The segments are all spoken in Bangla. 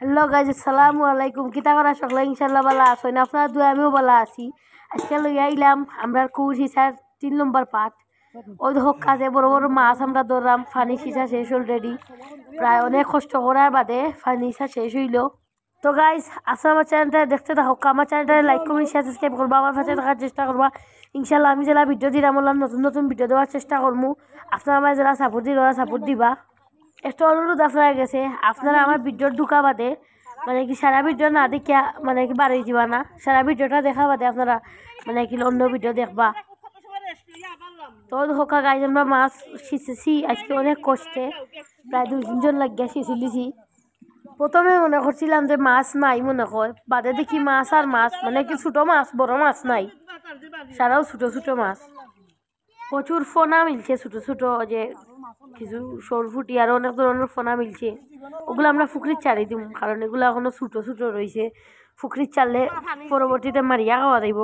হ্যালো গাইজ, আসসালামু আলাইকুম। কিতা করা সকলে ইনশাল্লাহ ভালো আছেন? আপনার দুই আমিও ভালো আছি। আজকে লইয়া আইলাম আমরা কুর হিসার 3 নম্বর পার্ট। ওই হোক কাজে বড় বড় মাছ আমরা ধরলাম। ফানি সিসা শেষ অলরেডি, প্রায় অনেক কষ্ট করার বাদে ফানি সিসা শেষ হইল। তো গাইজ আসলে আমার চ্যানেলটা দেখতে থাকো, আমার চ্যানেলটা লাইক কমেন্ট শেয়ার সাবস্ক্রাইব করবা, আমার পাশে থাকার চেষ্টা করবা। ইনশাল্লাহ আমি যারা ভিডিও দিলাম নতুন নতুন ভিডিও দেওয়ার চেষ্টা করবো। আপনারা আমার যারা সাপোর্ট দিল ওরা সাপোর্ট দিবা। একটা অনুরোধ আপনারা গেছে, আপনারা আমার ভিডিওর ঢুকা বাদে মানে কি সারা ভিডিও না দেখিয়া মানে কি বাড়ি যাবা না, সারা ভিডিওটা দেখা বাদে আপনারা মানে কি অন্য ভিডিও দেখবা। তো হোকা গাইজ আমরা মাছ শিখেছি আজকে অনেক কষ্টে, প্রায় 2-3 জন লাগিয়া শিখিলিছি। প্রথমে মনে করছিলাম যে মাছ নাই, মনে হয় বাদে দেখি মাছ আর মাছ, মানে কি ছোট মাছ বড় মাছ নাই, সারাও ছোট ছোট মাছ। প্রচুর ফোনা মিলছে ছোট ছোট, যে কিছু সরফুটি আর অনেক ধরনের ফোনা মিলছে। ওগুলো আমরা পুকুরির চারি দিব, কারণ এগুলো এখনো ছোট ছোট রয়েছে। পুকুরির চাললে পরবর্তীতে মারিয়া খাওয়া দিব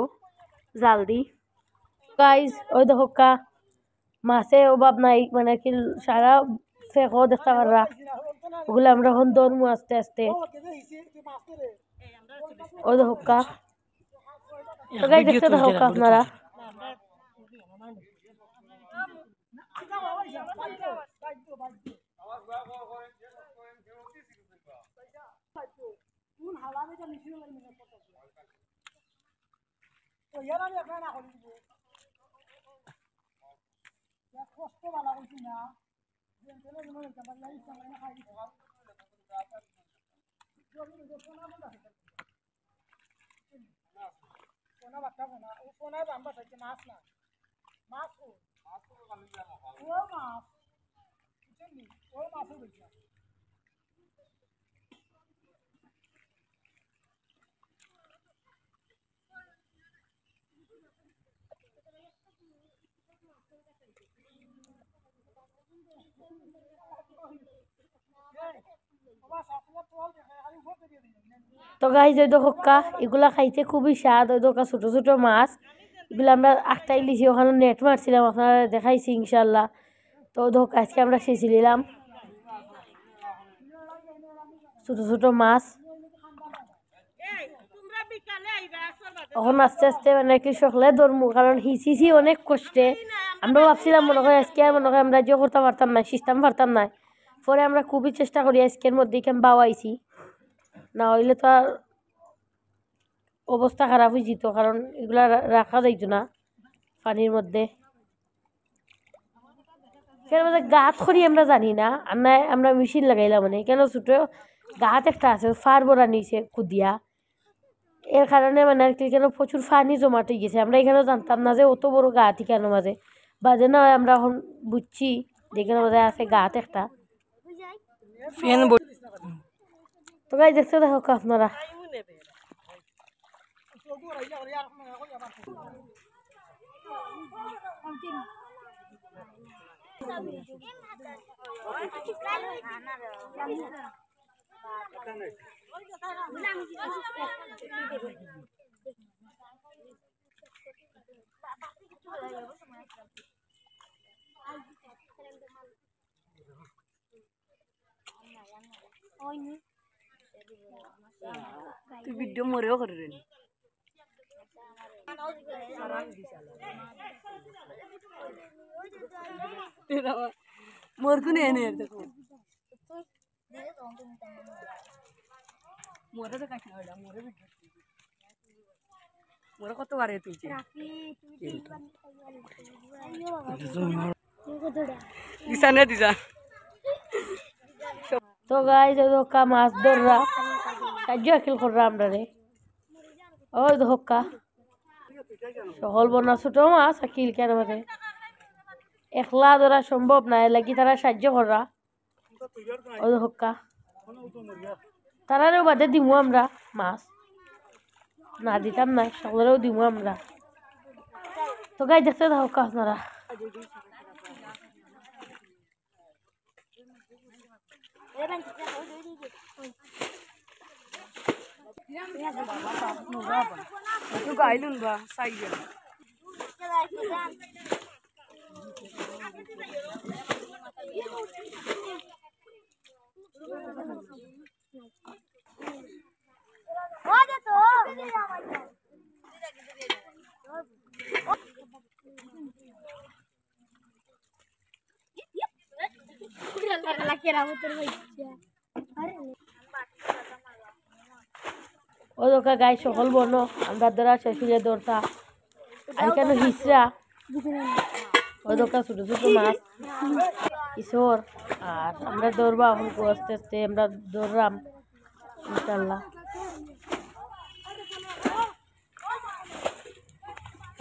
জাল দি। গাইজ ওই দেখা মাছে অভাব নাই, মানে কি সারা ফেঁকও দেখতে পাররা। ওগুলো আমরা এখন দৌড়মু আস্তে আস্তে। ওই দেখা দেখতে থাকা আপনারা। তো গাইজ ওই দোকা এগুলা খাইতে খুবই স্বাদ। ওই দোকা ছোট ছোট মাছ এগুলো আমরা আটটাই লিছি, ওখানে নেট মারছিলাম, আপনারা দেখাইছি ইনশাল্লাহ। তো দোকা আজকে আমরা শেষে নিলাম ছোট ছোট মাছ। এখন আস্তে আস্তে মানে কি সকলে ধরমু, কারণ হিসিছি অনেক কষ্টে। আমরা ভাবছিলাম মনে হয় আজকে মনে হয় আমরা যে করতে পারতাম না, সিস্টেম পারতাম না। পরে আমরা খুবই চেষ্টা করি আজকের মধ্যে কেমন বাওয়াইছি, না হইলে তো আর অবস্থা খারাপ হয়ে যেত, কারণ এগুলা রাখা যাইতো না পানির মধ্যে। কেন গাত করি আমরা জানি না, আমরা মেশিন লাগাইলাম মানে কেন ছোট গাত একটা আছে ফার বড়া নিয়েছে কুদিয়া, এর কারণে মানে আর কি কেন প্রচুর পানি জমাট হয়ে গেছে। আমরা এখানে জানতাম না যে অত বড় গাতই কেন মাঝে বাজে না হয়, আমরা এখন বুঝছি যেখানে মাঝে আছে গাত একটা। তো গাই দেখতে দেখো আপনারা। তুই ভিডিও মরেও করে রে মোর কোনে এনে দেখো মোরে তো কাছে না মোরে ভিডিও মোরে কত বারে তুলছে দিশানে দিশা। তো গাইজ ওই ধোকা মাছ ধররা সাহায্য আকিল কররা আমরা রে। ওই ধোকা সকল বনা ছোট মাছ আকিল কেন মাঝে একলা ধরা সম্ভব না, লাগি তারা সাহায্য কররা। ওই ধোকা তারারেও বাদে দিমু আমরা মাছ, না দিতাম না, সকলেও দিমু আমরা। তো গাই দেখতে থাকা আপনারা। গাইলুন বা সাইকেল ও দোকা গাই সকল বর্ণ আমরা ধরা শেষে ধরতা আর কেন হিসরা ও দোকা ছোট ছোট মাছ কিশোর আর আমরা ধরবা এখন আস্তে আস্তে আমরা ধরলাম ইনশাল্লাহ।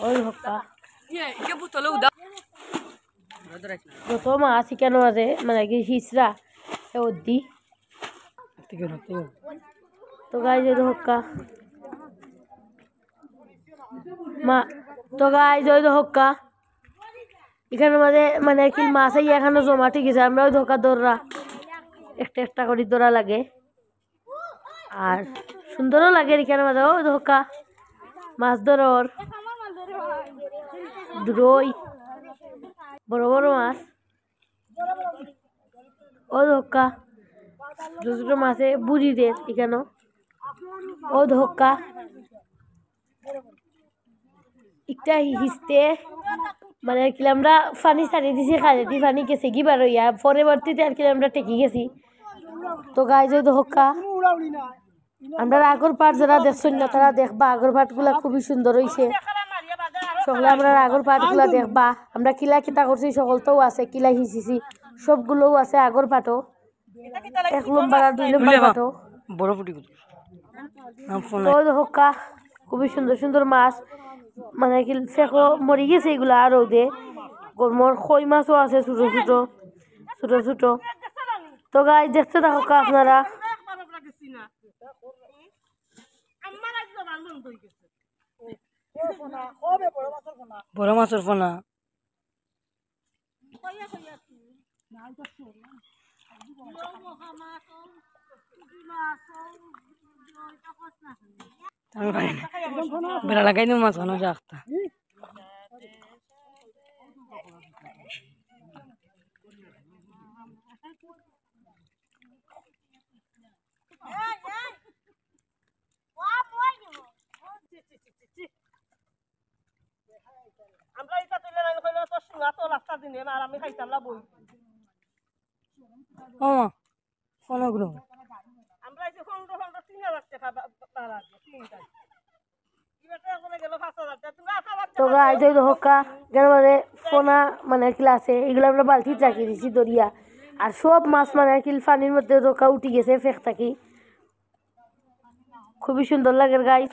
ওই হকা যত মাছ কেন আছে মানে কি হিসরা দি তো গাই যদি হক্কা মা তো গাই যদি হক্কা এখানে মাঝে মানে কি মাছ এখানে জমা ঠিক আছে আমরা ওই ধোকা দৌড়া একটা একটা করে দৌড়া লাগে আর সুন্দরও লাগে এখানে মাঝে ওই ধোকা মাছ ধরর রই বড় বড় মাছ ও ধোকা ছোট ছোট মাছে বুড়ি দে এখানে ও ধোকা একটা হিসতে মানে কি আমরা ফানি ছাড়িয়ে দিছি খালি দি ফানি গেছে কি বার হইয়া পরবর্তীতে আর কি আমরা টেকি গেছি তো গাই যে ধোকা আমরা আগর পাট যারা দেখছেন না তারা দেখবা আগর পাটগুলা খুবই সুন্দর হইছে সকলে আমরা আগর পাটগুলা দেখবা আমরা কিলা কিতা করছি সকল তো আছে কিলা হিসিছি সবগুলোও আছে আগর পাটও 1 নম্বর আর 2 নম্বর পাটও বড় ফুটি তো হোকা খুবই সুন্দর সুন্দর মাছ মানে কি ফেকো মরি গেছে এগুলা আর ওদে গরমর খই মাছও আছে ছোট ছোট ছোট ছোট তো গাই দেখতে থাকো আপনারা বড় মাছের ফোনা বেলা লাগাই দিও মাছ বানো যা একটা আমরা এটা তুলে না কইলে তো সুঙ্গা তো রাস্তা দিনে আর আমি খাইতাম না বই ও ফোন গুলো আমরা এই যে 15,000 টাকা বাড়া তিনটা ইবেটা কোনে গেল 5,000 টাকা তুমি 8,000 তো গাই যাই হোকা গেল মানে ফোনা মানে ক্লাসে এগুলো আমরা বালতি রাখি দিছি দরিয়া আর সব মাছ মানে কি পানির মধ্যে রোকা উঠি গেছে ফেক থাকি খুবই সুন্দর লাগে গাইস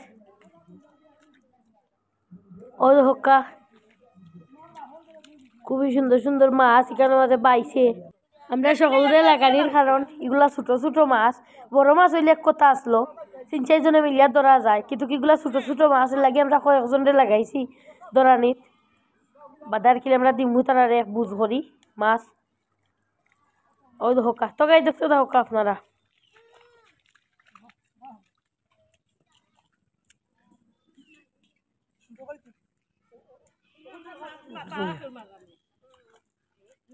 ও হোকা খুবই সুন্দর সুন্দর মাছ এখানে মাঝে বাইছে আমরা সকলের লাগানির কারণ এগুলা ছোট ছোট মাছ বড় মাছ হইলে এক কথা আসলো 3-4 জনে মিলিয়া ধরা যায় কিন্তু এগুলা ছোট ছোট মাছ লাগে আমরা কয়েকজনে লাগাইছি ধরানিত বাদার কিলে আমরা ডিমু তারার এক বুঝ করি মাছ ওই হোকা তো গাই দেখতে হোকা আপনারা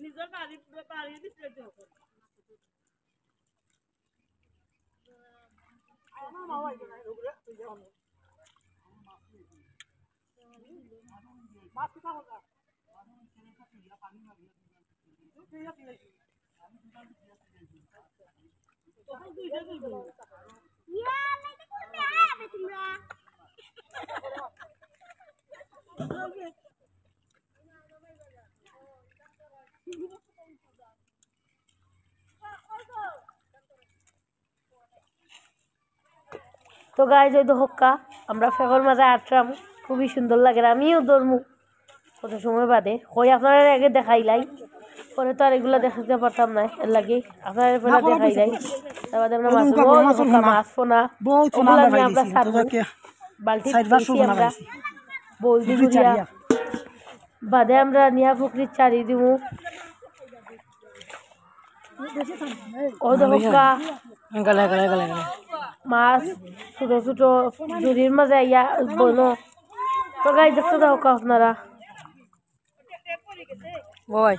নিজের বাড়ি দিতে তো গাই যাই তো হোক্কা আমরা ফেকর মাঝে আটরাম খুবই সুন্দর লাগে আমিও ধরমু কত সময় বাদে কই আপনারা আগে দেখাইলাই পরে তো আর এগুলো দেখাতে পারতাম না এর লাগে আপনারা পরে দেখাইলাই তারপরে আমরা মাছ ফোনা আমরা বালতি আমরা বলদি গুড়িয়া বাদে আমরা নিয়া পুকুরির চারি দিমু ও হোক্কা মাছ ছোট ছোট ঝুড়ির মাঝে ইয়া বনো তো গাই দেখতে দাও আপনারা ওই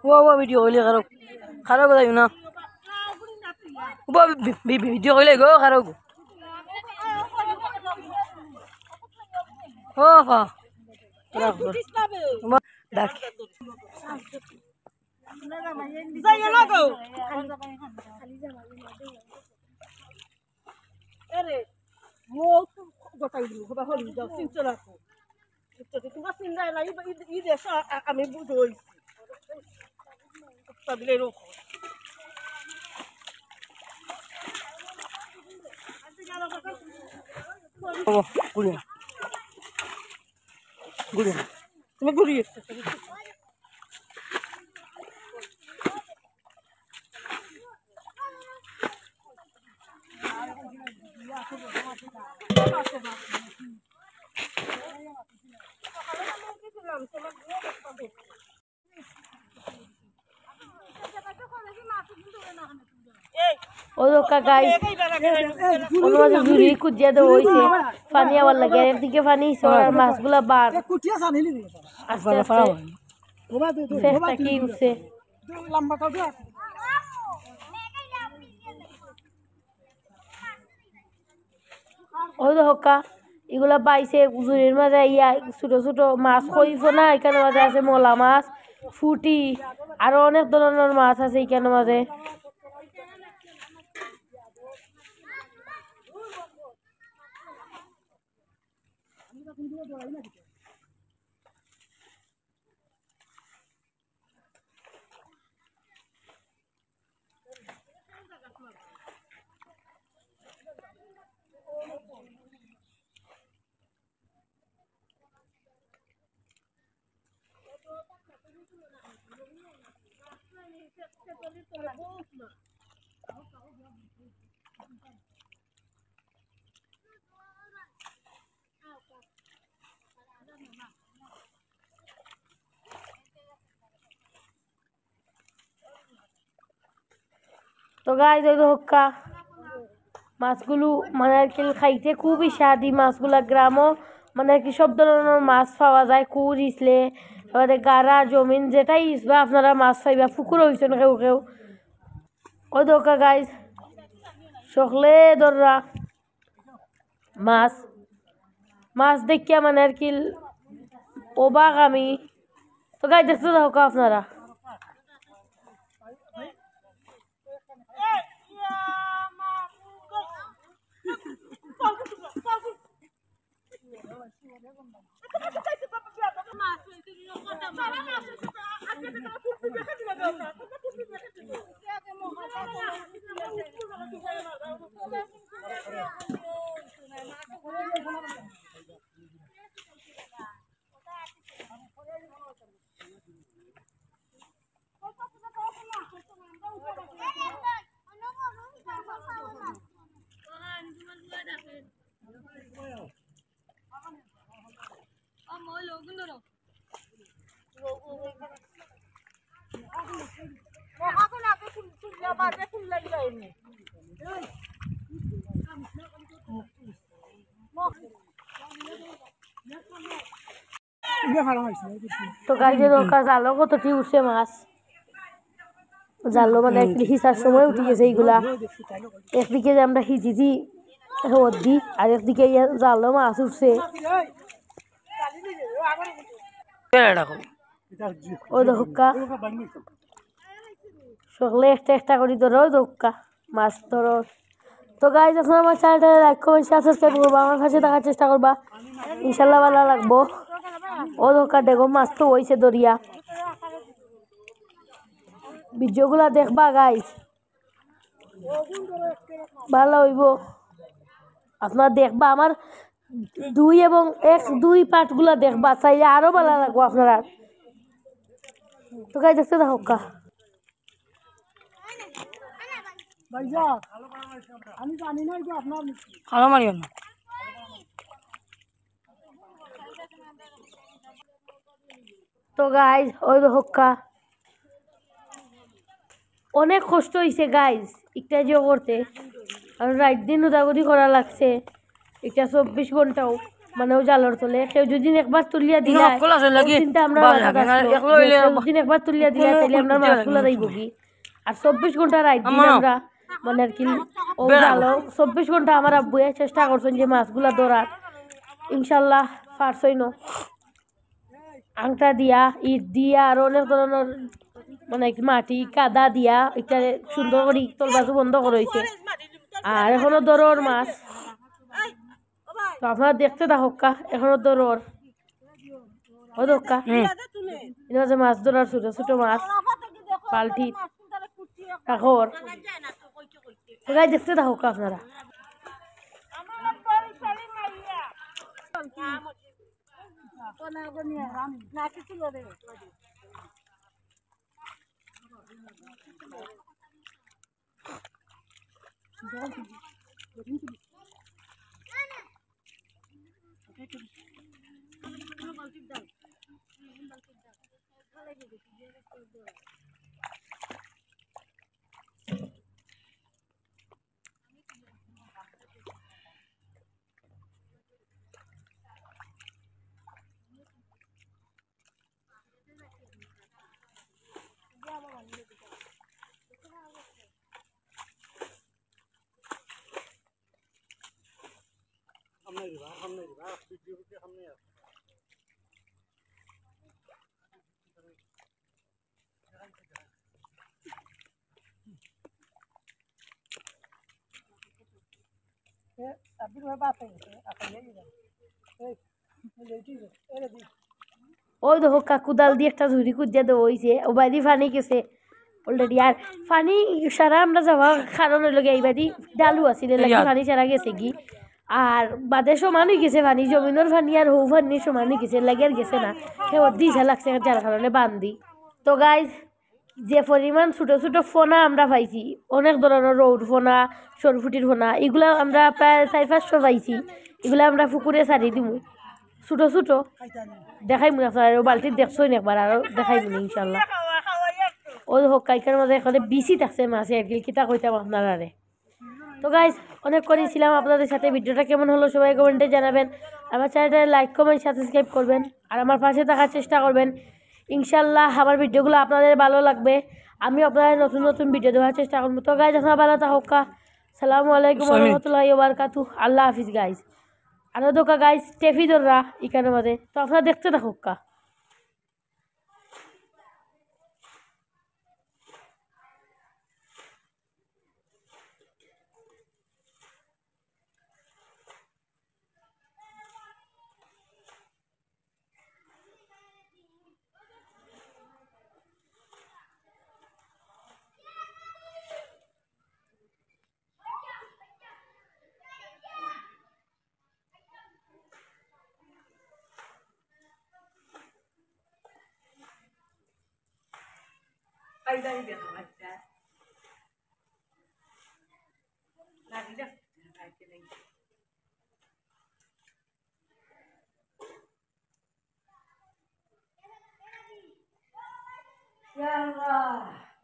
ও ভিডিও হইলে খারাপ খারাপ যাই না ও ভিডিও হইলে গো খারাপ ও হা ডাক যাই না গো আরে মো গোটাই দিল খোদা হলি যাও চিন্তা রাখো তোমার চিন্তা নাই ই দেশ আমি বুঝইছি তাবিলে রোখো গুড়িয়া গুড়িয়া তুমি ঘুরিয়ে ও দোকা গাইস ওর মাঝে ঘুরি কুজিয়া দে হইছে পানি আবার লাগে একদিকে পানি সরার মাছগুলা বার আস্তে আস্তে ফেসটা কি উঠছে ওই দোকা এগুলা পাইছে জুরির মাঝে ইয়া ছোট ছোট মাছ কইছো না এখানে মাঝে আছে মোলা মাছ ফুটি আরো অনেক ধরনের মাছ আছে এখানে মাঝে তো গাইজ ওই হক্কা মাছগুলো মানে আর কি খাইতে খুবই স্বাদি মাছগুলা গ্রামও মানে আর কি সব ধরনের মাছ পাওয়া যায় কুর ইসলে এবারে গাড়া জমিন যেটাই ইসবা আপনারা মাছ পাইবা পুকুর হইছেন কেউ কেউ ওই দোকা গাইজ সকলে ধররা মাছ মাছ দেখিয়া মানে আর কি অবাক আমি তো গাইজ দেখতে থাকা আপনারা তো গাইজের ওকা জালো কতটি উঠছে মাছ জালো মানে একদিকে হিসার সময় উঠে গেছে এইগুলা একদিকে যে আমরা হিচিছি দি আর একদিকে জালো মাছ উঠছে ওই দোকা সকলে একটা একটা করে ধরো ওই দোকা মাছ ধরো তো গাইজ আপনার আমার চ্যানেলটা লাইক কমেন্ট শেয়ার সাবস্ক্রাইব করবা আমার কাছে থাকার চেষ্টা করবা ইনশাল্লাহ ভালো লাগবো ও দোকা দেখো মাছ তো হয়েছে দরিয়া ভিডিওগুলা দেখবা গাইজ ভালো হইব আপনার দেখবা আমার 2 এবং 1-2 পার্টগুলা দেখবা চাইলে আরো ভালো লাগবো আপনারা তো গাইজ দেখতে থাকো আমি জানি না যে আপনার খালো মারিও না তো গাইজ ওই হক্কা অনেক কষ্ট হয়েছে গাইজ একটা যে করতে আর রাত দিন উদাগুদি করা লাগছে এটা 24 ঘন্টাও মানে ও জালর তোলে কেউ যদি একবার তুলিয়া দিলা চিন্তা আমরা যদি একবার তুলিয়া দিলা তাহলে আমরা মাছগুলা যাইব কি আর 24 ঘন্টা রাত দিন আমরা মানে আর কি ও জালো 24 ঘন্টা আমার আব্বুয়ে চেষ্টা করছেন যে মাছগুলা ধরার ইনশাল্লাহ পারছই না আংটা দিয়া ইট দিয়া আর অনেক ধরনের মানে মাটি কাদা দিয়া এটা সুন্দর করে তলবাজু বন্ধ করা হয়েছে। আর এখনো দরর মাছ, তো আপনারা দেখতে থাকা এখনো দরর ও দক্কা এর মাঝে মাছ ধরার ছোট ছোট মাছ বালতি কাকর তো গাই দেখতে থাকা আপনারা। ওই দেখো কাকুদাল দিয়ে একটা ঝুড়ি কুদিয়া দেওয়া হয়েছে, ও বাইদি ফানি গেছে অলরেডি। আর ফানি সারা আমরা যাওয়া কারণ হইল গিয়ে এইবাদি ডালু আছিল লাগি ফানি সারা গেছে কি, আর বাদে সমান হয়ে গেছে ফানি, জমিনের ফানি আর হৌ ফানি সমান হয়ে গেছে লাগে আর গেছে না, সে দিশা লাগছে যার কারণে বান্ধি। তো গাইজ যে পরিমাণ ছোটো ছোটো ফোনা আমরা পাইছি, অনেক ধরনের রৌড ফোনা সরফুটির ফোনা, এগুলো আমরা প্রায় 400-500 পাইছি। এগুলো আমরা পুকুরে ছাড়ি দিব ছোটো ছোটো, দেখাই মনে আপনার বালতির দেখছোই না একবার, আরও দেখাই মনে ইনশাল্লাহ। ওই হোক কাইকার মাঝে এখানে বিসি থাকছে মাছে আর কি, কিতা কইতাম আপনার আরে। তো গাইজ অনেক করেছিলাম আপনাদের সাথে, ভিডিওটা কেমন হলো সবাই কমেন্টে জানাবেন। আমার চ্যানেলটা লাইক কমেন্ট সাবস্ক্রাইব করবেন আর আমার পাশে থাকার চেষ্টা করবেন। ইনশাল্লাহ আমার ভিডিওগুলো আপনাদের ভালো লাগবে, আমি আপনাদের নতুন নতুন ভিডিও দেওয়ার চেষ্টা করবো। তো গাইজ আপনার ভালো থাকা, সালামু আলাইকুম রহমতুল্লাহি ওয়া বারাকাতুহু, আল্লাহ হাফিজ গাইজ। আরও দোকা গাইজ টেফি দররা এখানে মাঝে, তো আপনারা দেখতে থাকুকা। Ya Allah.